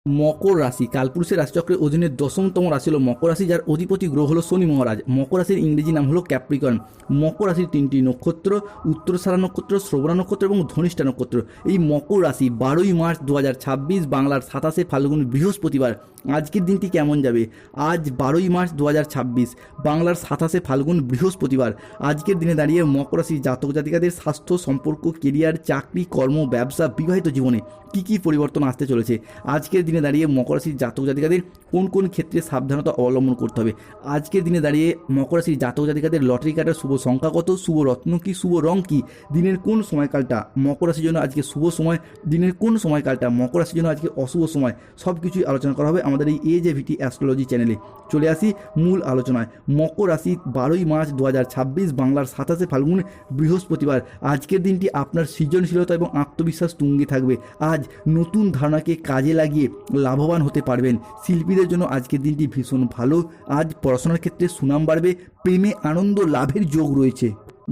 মকর রাশি কালপুরুষের রাশিচক্রের অধীনে 10তম রাশি হলো মকর রাশি, যার অধিপতি গ্রহ হলো শনি মহারাজ। মকর রাশির ইংরেজি নাম হলো ক্যাপ্রিকন। মকর রাশির 3টি নক্ষত্র, উত্তরসারা নক্ষত্র, শ্রবণা নক্ষত্র এবং ধনিষ্ঠা নক্ষত্র। এই মকর রাশি 12ই মার্চ 2026 বাংলার 27শে ফাল্গুন বৃহস্পতিবার। আজকের দিনটি কেমন যাবে? আজ 12ই মার্চ 2026 বাংলার 27শে ফাল্গুন বৃহস্পতিবার। আজকের দিনে দাঁড়িয়ে মকর রাশির জাতক জাতিকাদের স্বাস্থ্য, সম্পর্ক, কেরিয়ার, চাকরি, কর্ম, ব্যবসা, বিবাহিত জীবনে কী কী পরিবর্তন আসতে চলেছে? আজকের দিনে দাঁড়িয়ে মকর রাশির জাতক জাতিকাদের কোন কোন ক্ষেত্রে সাবধানতা অবলম্বন করতে হবে? আজকের দিনে দাঁড়িয়ে মকর রাশির জাতক জাতিকাদের লটারি কাটার শুভ সংখ্যা কত? শুভ রত্ন কী? শুভ রং কী? দিনের কোন সময়কালটা মকর রাশির জন্য আজকে শুভ সময়? দিনের কোন সময়কালটা মকর রাশির জন্য আজকে অশুভ সময়? সব কিছুই আলোচনা করা হবে আমাদের এই AJVT অ্যাস্ট্রোলজি চ্যানেলে। চলে আসি মূল আলোচনায়। মকর রাশি 12ই মার্চ 2026 বাংলার 27শে ফাল্গুন বৃহস্পতিবার। আজকের দিনটি আপনার সৃজনশীলতা এবং আত্মবিশ্বাস তুঙ্গে থাকবে। আজ নতুন ধারণাকে কাজে লাগিয়ে লাভবান হতে পারবেন। শিল্পীদের জন্য আজকের দিনটি ভীষণ ভালো। আজ পড়াশোনার ক্ষেত্রে সুনাম বাড়বে, প্রেমে আনন্দ লাভের যোগ রয়েছে।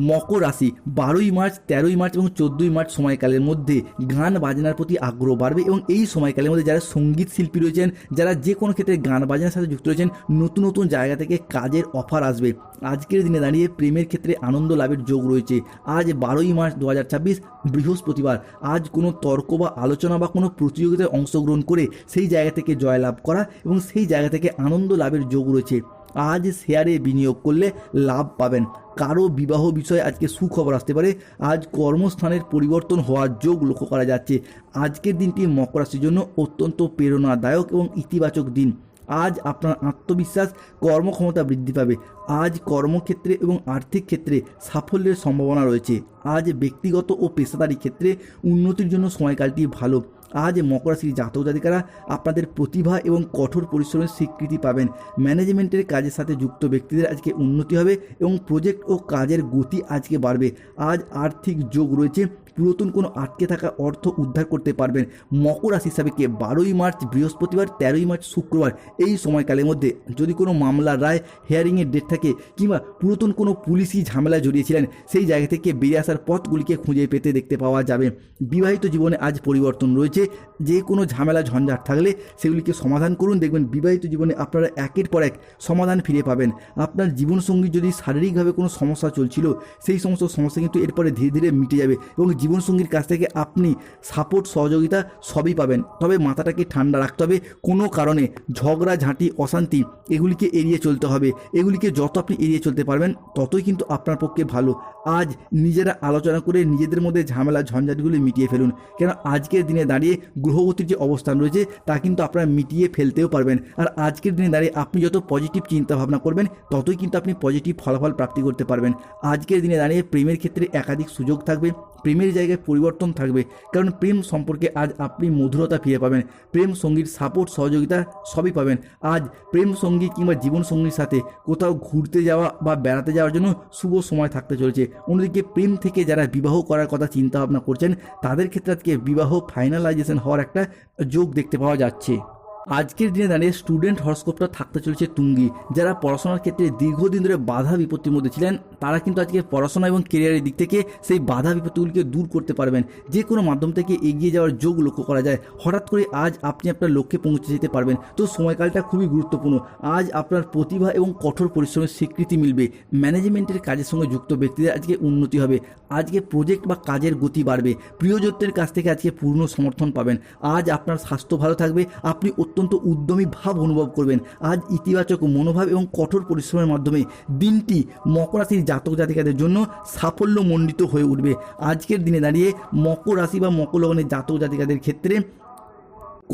মকর রাশি 12ই মার্চ, 13ই মার্চ এবং 14ই মার্চ সময়কালের মধ্যে গান বাজনার প্রতি আগ্রহ বাড়বে এবং এই সময়কালের মধ্যে যারা সঙ্গীত শিল্পী রয়েছেন, যারা যে কোনো ক্ষেত্রে গান বাজনার সাথে যুক্ত রয়েছেন, নতুন নতুন জায়গা থেকে কাজের অফার আসবে। আজকের দিনে দাঁড়িয়ে প্রেমের ক্ষেত্রে আনন্দ লাভের যোগ রয়েছে। আজ 12ই মার্চ 2026 বৃহস্পতিবার। আজ কোনো তর্ক বা আলোচনা বা কোনো প্রতিযোগিতায় অংশগ্রহণ করে সেই জায়গা থেকে জয়লাভ করা এবং সেই জায়গা থেকে আনন্দ লাভের যোগ রয়েছে। আজ শেয়ারে বিনিয়োগ করলে লাভ পাবেন। কারো বিবাহ বিষয়ে আজকে সুখবর আসতে পারে। আজ কর্মস্থানের পরিবর্তন হওয়ার যোগ লক্ষ্য করা যাচ্ছে। আজকের দিনটি মকর রাশির জন্য অত্যন্ত প্রেরণাদায়ক এবং ইতিবাচক দিন। আজ আপনার আত্মবিশ্বাস, কর্মক্ষমতা বৃদ্ধি পাবে। আজ কর্মক্ষেত্রে এবং আর্থিক ক্ষেত্রে সাফল্যের সম্ভাবনা রয়েছে। আজ ব্যক্তিগত ও পেশাদারি ক্ষেত্রে উন্নতির জন্য সময়কালটি ভালো। আজ মকর রাশির জাতক জাতিকারা আপনাদের প্রতিভা এবং কঠোর পরিশ্রমের স্বীকৃতি পাবেন। ম্যানেজমেন্টের কাজের সাথে যুক্ত ব্যক্তিদের আজকে উন্নতি হবে এবং প্রজেক্ট ও কাজের গতি আজকে বাড়বে। আজ আর্থিক যোগ রয়েছে। পুরাতন কোনো আটকে থাকা অর্থ উদ্ধার করতে পারবেন। মকর রাশি হিসাবে 12ই মার্চ বৃহস্পতিবার, 13ই মার্চ শুক্রবার এই সময়কালের মধ্যে যদি কোনো মামলার রায়, হেয়ারিংয়ের ডেট থাকে কিংবা পুরাতন কোনো পুলিশি ঝামেলায় জড়িয়েছিলেন, সেই জায়গা থেকে বেরিয়ে আসার পথগুলিকে খুঁজে পেতে দেখতে পাওয়া যাবে। বিবাহিত জীবনে আজ পরিবর্তন রয়েছে। যে কোনো ঝামেলা ঝঞ্ঝাট থাকলে সেগুলিকে সমাধান করুন, দেখবেন বিবাহিত জীবনে আপনারা একের পর এক সমাধান ফিরে পাবেন। আপনার জীবনসঙ্গী যদি শারীরিকভাবে কোনো সমস্যা চলছিল, সেই সমস্ত সমস্যা কিন্তু এরপরে ধীরে ধীরে মিটে যাবে এবং জীবনসঙ্গীর কাছ থেকে আপনি সাপোর্ট, সহযোগিতা সবই পাবেন। তবে মাথাটাকে ঠান্ডা রাখতে হবে। কোনো কারণে ঝগড়া ঝাঁটি, অশান্তি এগুলিকে এড়িয়ে চলতে হবে। এগুলিকে যত আপনি এড়িয়ে চলতে পারবেন ততই কিন্তু আপনার পক্ষে ভালো। আজ নিজেরা আলোচনা করে নিজেদের মধ্যে ঝামেলা ঝঞ্ঝাটগুলি মিটিয়ে ফেলুন, কেন আজকের দিনে দাঁড়িয়ে গ্রহগতির যে অবস্থান রয়েছে তা কিন্তু আপনারা মিটিয়ে ফেলতেও পারবেন। আর আজকের দিনে দাঁড়িয়ে আপনি যত পজিটিভ চিন্তা ভাবনা করবেন ততই কিন্তু আপনি পজিটিভ ফলাফল প্রাপ্তি করতে পারবেন। আজকের দিনে দাঁড়িয়ে প্রেমের ক্ষেত্রে একাধিক সুযোগ থাকবে। প্রেমের জায়গায় পরিবর্তন থাকবে, কারণ প্রেম সম্পর্কে আজ আপনি মধুরতা ফিরে পাবেন। প্রেম সঙ্গীর সাপোর্ট, সহযোগিতা সবই পাবেন। আজ প্রেম সঙ্গী কিংবা জীবনসঙ্গীর সাথে কোথাও ঘুরতে যাওয়া বা বেড়াতে যাওয়ার জন্য শুভ সময় থাকতে চলেছে। অন্যদিকে প্রেম থেকে যারা বিবাহ করার কথা চিন্তা ভাবনা করছেন, তাদের ক্ষেত্রে আজকে বিবাহ ফাইনালাইজেশন হওয়ার একটা যোগ দেখতে পাওয়া যাচ্ছে। আজকের দিনে দাঁড়িয়ে স্টুডেন্ট হরস্কোপটা থাকতে চলেছে তুঙ্গি। যারা পড়াশোনার ক্ষেত্রে দীর্ঘদিন ধরে বাধা বিপত্তির মধ্যে ছিলেন, তারা কিন্তু আজকে পড়াশোনা এবং কেরিয়ারের দিক থেকে সেই বাধা বিপত্তিগুলিকে দূর করতে পারবেন। যে কোনো মাধ্যম থেকে এগিয়ে যাওয়ার যোগ লক্ষ্য করা যায়। হঠাৎ করে আজ আপনি আপনার লক্ষ্যে পৌঁছে যেতে পারবেন। তো সময়কালটা খুবই গুরুত্বপূর্ণ। আজ আপনার প্রতিভা এবং কঠোর পরিশ্রমের স্বীকৃতি মিলবে। ম্যানেজমেন্টের কাজের সঙ্গে যুক্ত ব্যক্তিদের আজকে উন্নতি হবে। আজকে প্রজেক্ট বা কাজের গতি বাড়বে। প্রিয়জনদের কাছ থেকে আজকে পূর্ণ সমর্থন পাবেন। আজ আপনার স্বাস্থ্য ভালো থাকবে। আপনি অত্যন্ত উদ্যমী ভাব অনুভব করবেন। আজ ইতিবাচক মনোভাব এবং কঠোর পরিশ্রমের মাধ্যমে দিনটি মকর রাশির জাতক জাতিকাদের জন্য সাফল্যমণ্ডিত হয়ে উঠবে। আজকের দিনে দাঁড়িয়ে মকর রাশি বা মকর লগ্নের জাতক জাতিকাদের ক্ষেত্রে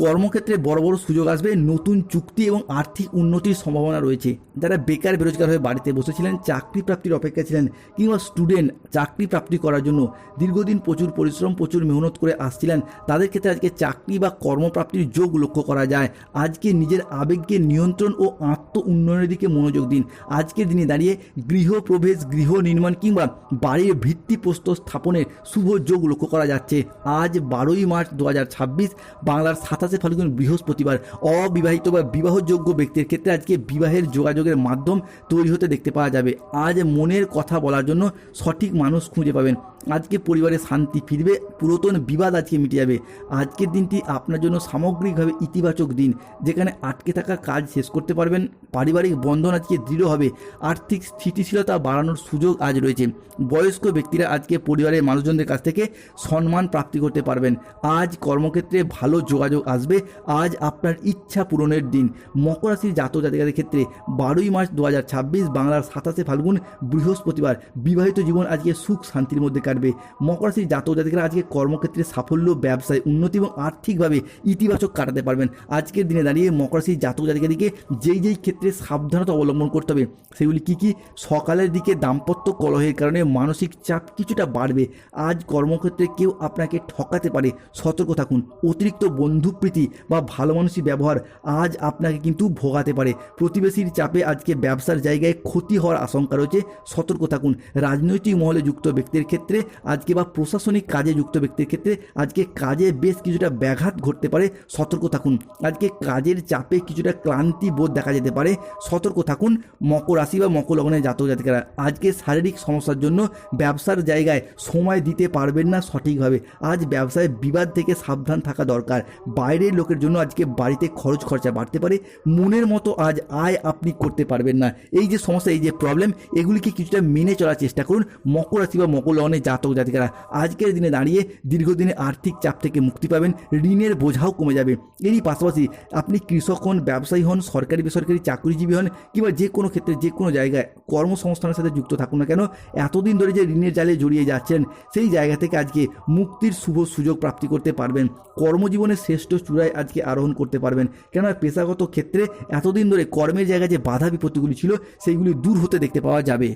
কর্মক্ষেত্রে বড় বড় সুযোগ আসবে। নতুন চুক্তি এবং আর্থিক উন্নতির সম্ভাবনা রয়েছে। যারা বেকার বেরোজগার হয়ে বাড়িতে বসেছিলেন, চাকরি প্রাপ্তির অপেক্ষা ছিলেন, কিংবা স্টুডেন্ট চাকরি প্রাপ্তি করার জন্য দীর্ঘদিন প্রচুর পরিশ্রম, প্রচুর মেহনত করে আসছিলেন, তাদের ক্ষেত্রে আজকে চাকরি বা কর্মপ্রাপ্তির যোগ লক্ষ্য করা যায়। আজকে নিজের আবেগকে নিয়ন্ত্রণ ও আত্ম উন্নয়নের দিকে মনোযোগ দিন। আজকের দিনে দাঁড়িয়ে গৃহপ্রবেশ, গৃহ নির্মাণ কিংবা বাড়ির ভিত্তিপ্রস্তর স্থাপনের শুভ যোগ লক্ষ্য করা যাচ্ছে। আজ 12ই মার্চ 2026 বাংলার 27 27 ফাল্গুন বৃহস্পতিবার অবিবাহিত বা বিবাহযোগ্য ব্যক্তির ক্ষেত্রে আজকে বিবাহের যোগাযোগের মাধ্যম তৈরি হতে দেখতে পাওয়া যাবে। আজ মনের কথা বলার জন্য সঠিক মানুষ খুঁজে পাবেন। আজকে পরিবারে শান্তি ফিরবে, পুরাতন বিবাদ আজকে মিটে যাবে। আজকের দিনটি আপনার জন্য সামগ্রিকভাবে ইতিবাচক দিন, যেখানে আটকে থাকা কাজ শেষ করতে পারবেন। পারিবারিক বন্ধন আজকে দৃঢ় হবে, আর্থিক স্থিতিশীলতা বাড়ানোর সুযোগ আজ রয়েছে। বয়স্ক ব্যক্তিরা আজকে পরিবারের মানুষজনদের কাছ থেকে সম্মান প্রাপ্তি করতে পারবেন। আজ কর্মক্ষেত্রে ভালো যোগাযোগ আসবে। আজ আপনার ইচ্ছা পূরণের দিন। মকর রাশির জাতক জাতিকাদের ক্ষেত্রে 12ই মার্চ 2026 বাংলার 27 ফাল্গুন বৃহস্পতিবার বিবাহিত জীবন আজকে সুখ শান্তির মধ্যে কাটবে। মকর রাশির জাতক জাতিকারা আজকে কর্মক্ষেত্রে সাফল্য, ব্যবসায় উন্নতি এবং আর্থিকভাবে ইতিবাচক কাটাতে পারবেন। আজকের দিনে দাঁড়িয়ে মকর রাশির জাতক জাতিকাদেরকে যেই ক্ষেত্রে সাবধানতা অবলম্বন করতে হবে সেগুলি কি সকালের দিকে দাম্পত্য কলহের কারণে মানসিক চাপ কিছুটা বাড়বে। আজ কর্মক্ষেত্রে কেউ আপনাকে ঠকাতে পারে, সতর্ক থাকুন। অতিরিক্ত বন্ধুপ্রীতি বা ভালো মানুষই ব্যবহার আজ আপনাকে কিন্তু ভোগাতে পারে। প্রতিবেশীর চাপে আজকে ব্যবসার জায়গায় ক্ষতি হওয়ার আশঙ্কা রয়েছে, সতর্ক থাকুন। রাজনৈতিক মহলে যুক্ত ব্যক্তির ক্ষেত্রে আজকে বা প্রশাসনিক কাজে যুক্ত ব্যক্তির ক্ষেত্রে আজকে কাজে বেশ কিছুটা ব্যাঘাত ঘটতে পারে, সতর্ক থাকুন। আজকে কাজের চাপে কিছুটা ক্লান্তি বোধ দেখা যেতে পারে, সতর্ক থাকুন। মকর রাশি বা মকর লগ্নের জাতক জাতিকারা আজকে শারীরিক সমস্যার জন্য ব্যবসার জায়গায় সময় দিতে পারবেন না সঠিকভাবে। আজ ব্যবসায় বিবাদ থেকে সাবধান থাকা দরকার। বাইরের লোকের জন্য আজকে বাড়িতে খরচা বাড়তে পারে। মনের মতো আজ আয় আপনি করতে পারবেন না। এই যে সমস্যা, এই যে প্রবলেম, এগুলিকে কিছুটা মেনে চলার চেষ্টা করুন। মকর রাশি বা মকর লগ্নের জাতক জাতিকারা আজকের দিনে দাঁড়িয়ে দীর্ঘদিনের আর্থিক চাপ থেকে মুক্তি পাবেন। ঋণের বোঝাও কমে যাবে। এরই পাশাপাশি আপনি কৃষক হন, ব্যবসায়ী হন, সরকারি বেসরকারি চাকরিজীবী হন, কিংবা যে কোনো ক্ষেত্রে যে কোনো জায়গায় কর্মসংস্থানের সাথে যুক্ত থাকুন না কেন, এতদিন ধরে যে ঋণের জালে জড়িয়ে যাচ্ছেন সেই জায়গা থেকে আজকে মুক্তির শুভ সুযোগ প্রাপ্তি করতে পারবেন। কর্মজীবনের শ্রেষ্ঠ চূড়ায় আজকে আরোহণ করতে পারবেন। কেননা পেশাগত ক্ষেত্রে এতদিন ধরে কর্মের জায়গায় যে বাধা বিপত্তিগুলি ছিল সেইগুলি দূর হতে দেখতে পাওয়া যাবে।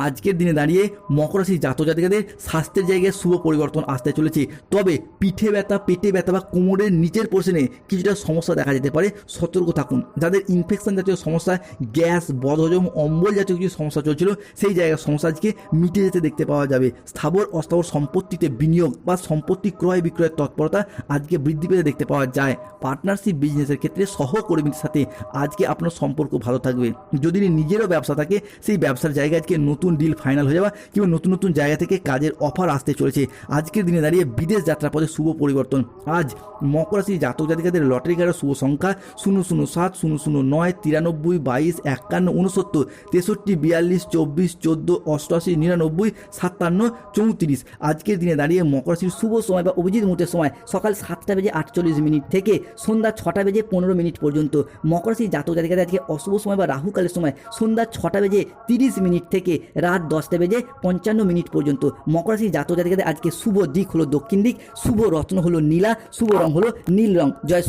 আজকের দিনে দাঁড়িয়ে মকর রাশির জাতক জাতিকাদের স্বাস্থ্যের জায়গায় শুভ পরিবর্তন আসতে চলেছে। তবে পিঠে ব্যথা, পেটে ব্যথা বা কোমরের নিচের পোর্শনে কিছুটা সমস্যা দেখা যেতে পারে, সতর্ক থাকুন। যাদের ইনফেকশন জাতীয় সমস্যা, গ্যাস, বদহজম, অম্বল জাতীয় কিছু সমস্যা চলছিল সেই জায়গার সমস্যা আজকে মিটে যেতে দেখতে পাওয়া যাবে। স্থাবর অস্থাবর সম্পত্তিতে বিনিয়োগ বা সম্পত্তি ক্রয় বিক্রয়ের তৎপরতা আজকে বৃদ্ধি পেতে দেখতে পাওয়া যায়। পার্টনারশিপ বিজনেসের ক্ষেত্রে সহকর্মীর সাথে আজকে আপনার সম্পর্ক ভালো থাকবে। যদি নিজেরও ব্যবসা থাকে সেই ব্যবসার জায়গায় আজকে নতুন ডিল ফাইনাল হয়ে যাওয়া কিংবা নতুন জায়গা থেকে কাজের অফার আসতে চলেছে। আজকের দিনে দাঁড়িয়ে বিদেশ যাত্রার পথে শুভ পরিবর্তন। আজ মকর রাশির জাতক জাতিকাদের লটারি কাটার শুভ সংখ্যা 007, 009, 93, 22, 51, 69, 63, 42, 24, 14, 88, 99, 57, 34। আজকের দিনে দাঁড়িয়ে মকর রাশির শুভ সময় বা অভিজিৎ মুহূর্তের সময় সকাল 7:48 থেকে সন্ধ্যা 6:15 পর্যন্ত। মকর রাশির জাতক জাতিকাদের আজকে অশুভ সময় বা রাহুকালের সময় সন্ধ্যা 6:30 থেকে রাত 10:55 পর্যন্ত। মকর রাশির জাতক জাতিকাদের আজকে শুভ দিক হলো দক্ষিণ দিক, শুভ রত্ন হলো নীলা, শুভ রং হলো নীল রং। জয়